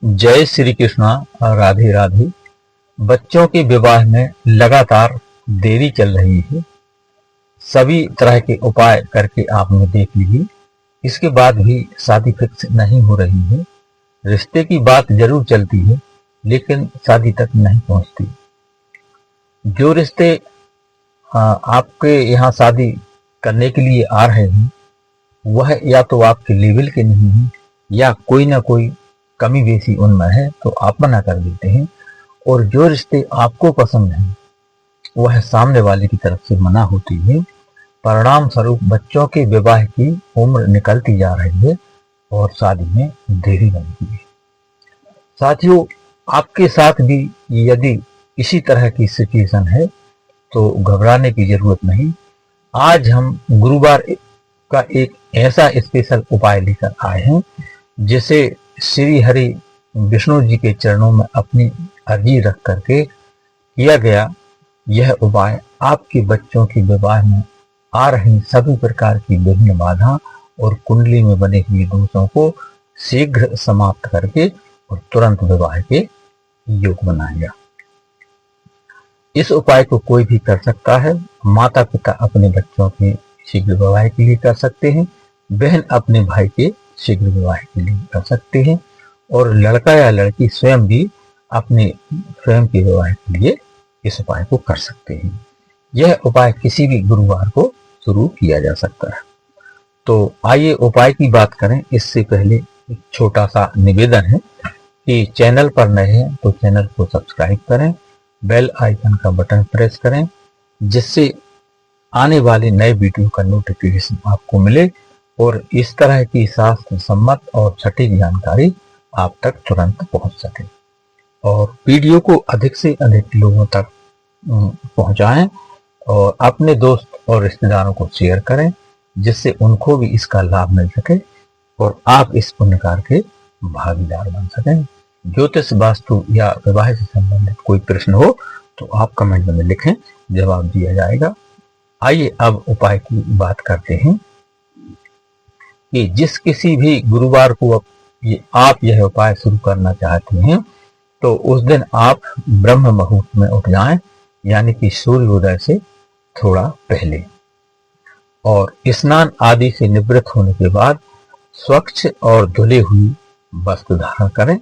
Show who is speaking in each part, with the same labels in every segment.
Speaker 1: जय श्री कृष्णा। राधे राधे। बच्चों के विवाह में लगातार देरी चल रही है। सभी तरह के उपाय करके आपने देख लिए, इसके बाद भी शादी फिक्स नहीं हो रही है। रिश्ते की बात जरूर चलती है, लेकिन शादी तक नहीं पहुंचती। जो रिश्ते आपके यहाँ शादी करने के लिए आ रहे हैं, वह या तो आपके लेवल के नहीं है, या कोई ना कोई कमी बेसी उनमें है, तो आप मना कर देते हैं। और जो रिश्ते आपको पसंद हैं, वह सामने वाले की तरफ से मना होती है। परिणाम स्वरूप बच्चों के विवाह की उम्र निकलती जा रही है और शादी में देरी बनती है। साथियों, आपके साथ भी यदि इसी तरह की सिचुएशन है तो घबराने की जरूरत नहीं। आज हम गुरुवार का एक ऐसा स्पेशल उपाय लेकर आए हैं, जिसे श्री हरि विष्णु जी के चरणों में अपनी अर्जी रख करके किया गया। यह उपाय आपके बच्चों के विवाह में आ रही सभी प्रकार की विघ्न बाधा और कुंडली में बने हुए दोषों को शीघ्र समाप्त करके और तुरंत विवाह के योग बनाएगा। इस उपाय को कोई भी कर सकता है। माता पिता अपने बच्चों के शीघ्र विवाह के लिए कर सकते हैं, बहन अपने भाई के शीघ्र विवाह के लिए कर सकते हैं, और लड़का या लड़की स्वयं भी अपने स्वयं के विवाह के लिए इस उपाय को कर सकते हैं। यह उपाय किसी भी गुरुवार को शुरू किया जा सकता है। तो आइए उपाय की बात करें। इससे पहले एक छोटा सा निवेदन है कि चैनल पर नए हैं तो चैनल को सब्सक्राइब करें, बेल आइकन का बटन प्रेस करें, जिससे आने वाले नए वीडियो का नोटिफिकेशन आपको मिले और इस तरह की शास्त्र सम्मत और सटीक जानकारी आप तक तुरंत पहुंच सके। और वीडियो को अधिक से अधिक लोगों तक पहुंचाएं और अपने दोस्त और रिश्तेदारों को शेयर करें, जिससे उनको भी इसका लाभ मिल सके और आप इस पुण्य कार्य के भागीदार बन सकें। ज्योतिष, वास्तु या विवाह से संबंधित कोई प्रश्न हो तो आप कमेंट में लिखें, जवाब दिया जाएगा। आइए अब उपाय की बात करते हैं कि जिस किसी भी गुरुवार को आप यह उपाय शुरू करना चाहते हैं, तो उस दिन आप ब्रह्म मुहूर्त में उठ जाएं, यानी कि सूर्योदय से थोड़ा पहले, और स्नान आदि से निवृत्त होने के बाद स्वच्छ और धुले हुई वस्त्र धारण करें।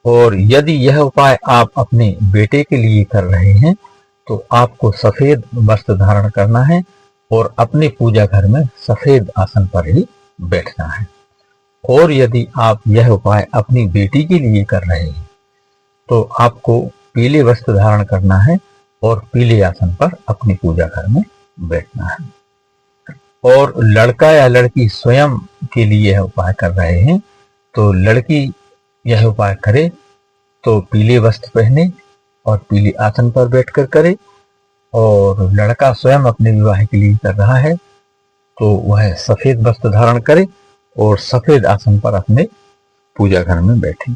Speaker 1: और यदि यह उपाय आप अपने बेटे के लिए कर रहे हैं, तो आपको सफेद वस्त्र धारण करना है और अपने पूजा घर में सफेद आसन पर ही बैठना है। और यदि आप यह उपाय अपनी बेटी के लिए कर रहे हैं, तो आपको पीले वस्त्र धारण करना है और पीले आसन पर अपनी पूजा घर में बैठना है। और लड़का या लड़की स्वयं के लिए यह उपाय कर रहे हैं, तो लड़की यह उपाय करे तो पीले वस्त्र पहने और पीले आसन पर बैठकर करे, और लड़का स्वयं अपने विवाह के लिए कर रहा है तो वह सफेद वस्त्र धारण करे और सफेद आसन पर अपने पूजा घर में बैठे।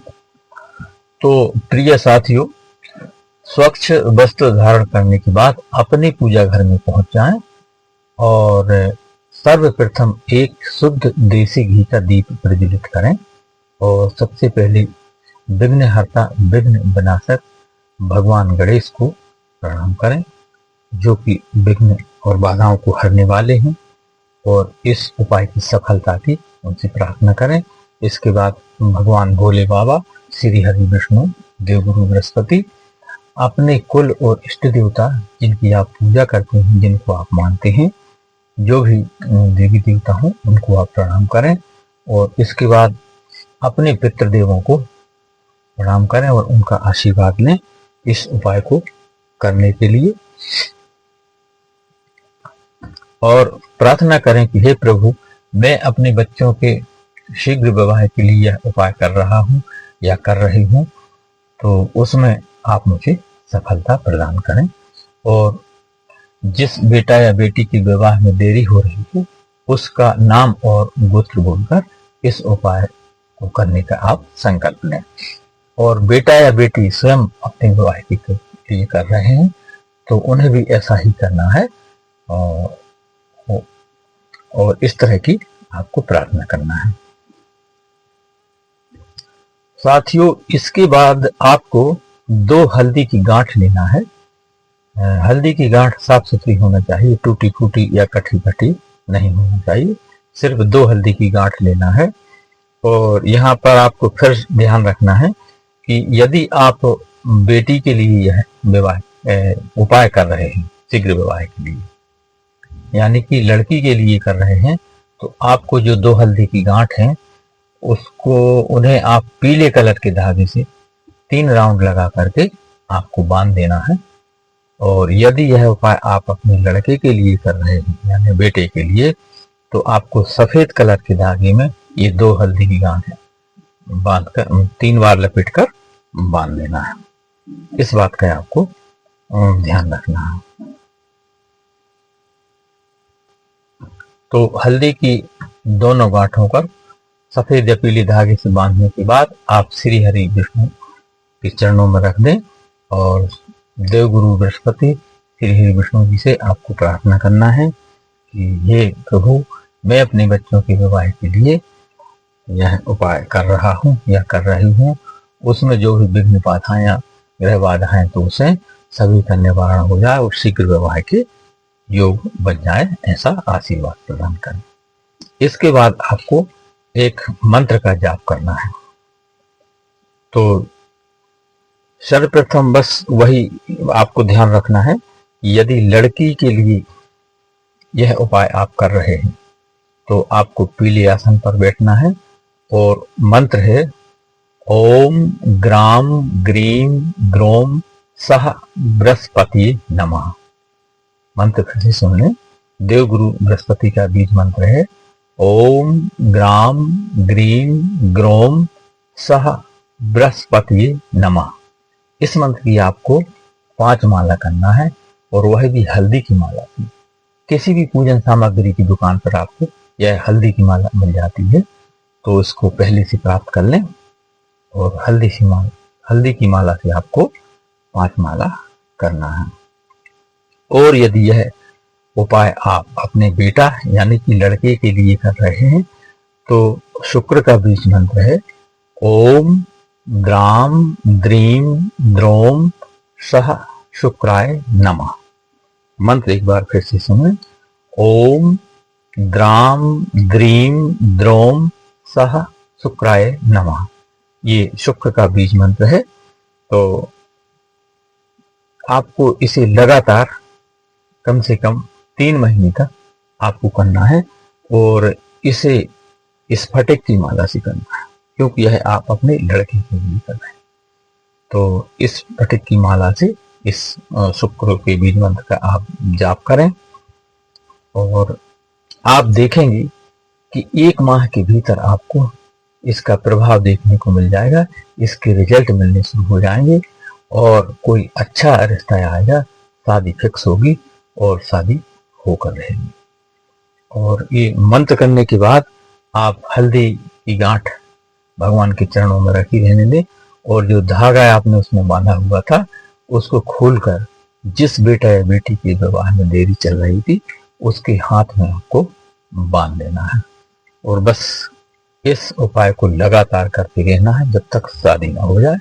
Speaker 1: तो प्रिय साथियों, स्वच्छ वस्त्र धारण करने के बाद अपने पूजा घर में पहुंच जाएं और सर्वप्रथम एक शुद्ध देसी घी का दीप प्रज्वलित करें और सबसे पहले विघ्नहर्ता, विघ्न विनाशक भगवान गणेश को प्रणाम करें, जो कि विघ्न और बाधाओं को हरने वाले हैं, और इस उपाय की सफलता की उनसे प्रार्थना करें। इसके बाद भगवान भोले बाबा, श्री हरि विष्णु, देवगुरु बृहस्पति, अपने कुल और इष्ट देवता जिनकी आप पूजा करते हैं, जिनको आप मानते हैं, जो भी देवी देवता हों, उनको आप प्रणाम करें। और इसके बाद अपने पितृदेवों को प्रणाम करें और उनका आशीर्वाद लें इस उपाय को करने के लिए, और प्रार्थना करें कि हे प्रभु, मैं अपने बच्चों के शीघ्र विवाह के लिए यह उपाय कर रहा हूँ या कर रही हूँ, तो उसमें आप मुझे सफलता प्रदान करें। और जिस बेटा या बेटी की विवाह में देरी हो रही है, उसका नाम और गोत्र बोलकर इस उपाय को करने का आप संकल्प लें। और बेटा या बेटी स्वयं अपने विवाह के लिए कर रहे हैं, तो उन्हें भी ऐसा ही करना है और इस तरह की आपको प्रार्थना करना है। साथियों, इसके बाद आपको 2 हल्दी की गांठ लेना है। हल्दी की गांठ साफ सुथरी होना चाहिए, टूटी फूटी या कटी फटी नहीं होना चाहिए। सिर्फ 2 हल्दी की गांठ लेना है। और यहाँ पर आपको फिर ध्यान रखना है कि यदि आप बेटी के लिए यह विवाह उपाय कर रहे हैं, शीघ्र विवाह के लिए, यानी कि लड़की के लिए कर रहे हैं, तो आपको जो 2 हल्दी की गांठ हैं उन्हें आप पीले कलर के धागे से 3 राउंड लगा करके आपको बांध देना है। और यदि यह उपाय आप अपने लड़के के लिए कर रहे हैं, यानी बेटे के लिए, तो आपको सफेद कलर के धागे में ये 2 हल्दी की गांठ बांध कर 3 बार लपेट कर बांध देना है। इस बात का आपको ध्यान रखना है। तो हल्दी की दोनों गांठों पर सफेद या पीले धागे से बांधने के बाद आप श्री हरि विष्णु के चरणों में रख दें और देवगुरु बृहस्पति श्री हरि विष्णु जी से आपको प्रार्थना करना है कि हे प्रभु, मैं अपने बच्चों के विवाह के लिए यह उपाय कर रहा हूँ या कर रही हूँ, उसमें जो भी विघ्न बाधाएं या ग्रह बाधाएं तो उसे सभी का निवारण हो जाए और शीघ्र विवाह के योग बन जाए, ऐसा आशीर्वाद प्रदान करें। इसके बाद आपको एक मंत्र का जाप करना है। तो सर्वप्रथम बस वही आपको ध्यान रखना है, यदि लड़की के लिए यह उपाय आप कर रहे हैं तो आपको पीले आसन पर बैठना है और मंत्र है ओम ग्राम ग्रीम ग्रोम सह बृहस्पति नमः। मंत्र फिर से सुन लें। देवगुरु बृहस्पति का बीज मंत्र है ओम ग्राम ग्रीम ग्रोम सह बृहस्पति नमः। इस मंत्र की आपको 5 माला करना है और वह भी हल्दी की माला की। किसी भी पूजन सामग्री की दुकान पर आपको यह हल्दी की माला मिल जाती है, तो इसको पहले से प्राप्त कर लें और हल्दी की माला से आपको 5 माला करना है। और यदि यह उपाय आप अपने बेटा यानी कि लड़के के लिए कर रहे हैं तो शुक्र का बीज मंत्र है ओम द्राम द्रीम द्रोम सह शुक्राय नमः। मंत्र एक बार फिर से सुनें ओम द्राम द्रीम द्रोम सह शुक्राय नमः। ये शुक्र का बीज मंत्र है। तो आपको इसे लगातार कम से कम 3 महीने तक आपको करना है और इसे स्फटिक की माला से करना है, क्योंकि यह आप अपने लड़के के लिए कर रहे हैं। तो इस स्फटिक की माला से इस शुक्र के बीज मंत्र का आप जाप करें और आप देखेंगे कि 1 माह के भीतर आपको इसका प्रभाव देखने को मिल जाएगा। इसके रिजल्ट मिलने शुरू हो जाएंगे और कोई अच्छा रिश्ता आएगा, शादी फिक्स होगी और शादी होकर रहेगी। और ये मंत्र करने के बाद आप हल्दी की गांठ भगवान के चरणों में रखी रहने दें और जो धागा आपने उसमें बांधा हुआ था उसको खोलकर जिस बेटा या बेटी के विवाह में देरी चल रही थी उसके हाथ में आपको बांध देना है। और बस इस उपाय को लगातार करते रहना है जब तक शादी ना हो जाए।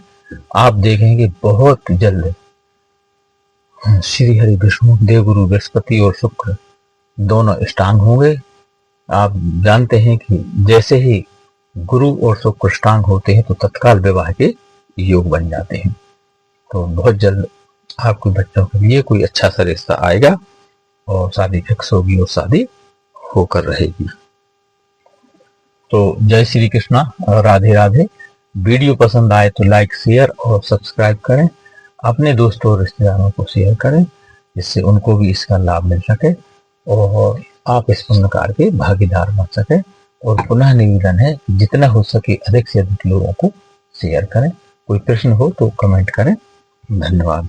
Speaker 1: आप देखेंगे बहुत जल्द श्री हरि विष्णु, देवगुरु बृहस्पति और शुक्र दोनों स्ट्रांग होंगे। आप जानते हैं कि जैसे ही गुरु और शुक्र स्ट्रांग होते हैं तो तत्काल विवाह के योग बन जाते हैं। तो बहुत जल्द आपके बच्चों के लिए कोई अच्छा सा रिश्ता आएगा और शादी फिक्स होगी और शादी होकर रहेगी। तो जय श्री कृष्णा और राधे राधे। वीडियो पसंद आए तो लाइक, शेयर और सब्सक्राइब करें। अपने दोस्तों और रिश्तेदारों को शेयर करें जिससे उनको भी इसका लाभ मिल सके और आप इस पुण्य कार्य के भागीदार बन सके। और पुनः निवेदन है कि जितना हो सके अधिक से अधिक लोगों को शेयर करें। कोई प्रश्न हो तो कमेंट करें। धन्यवाद।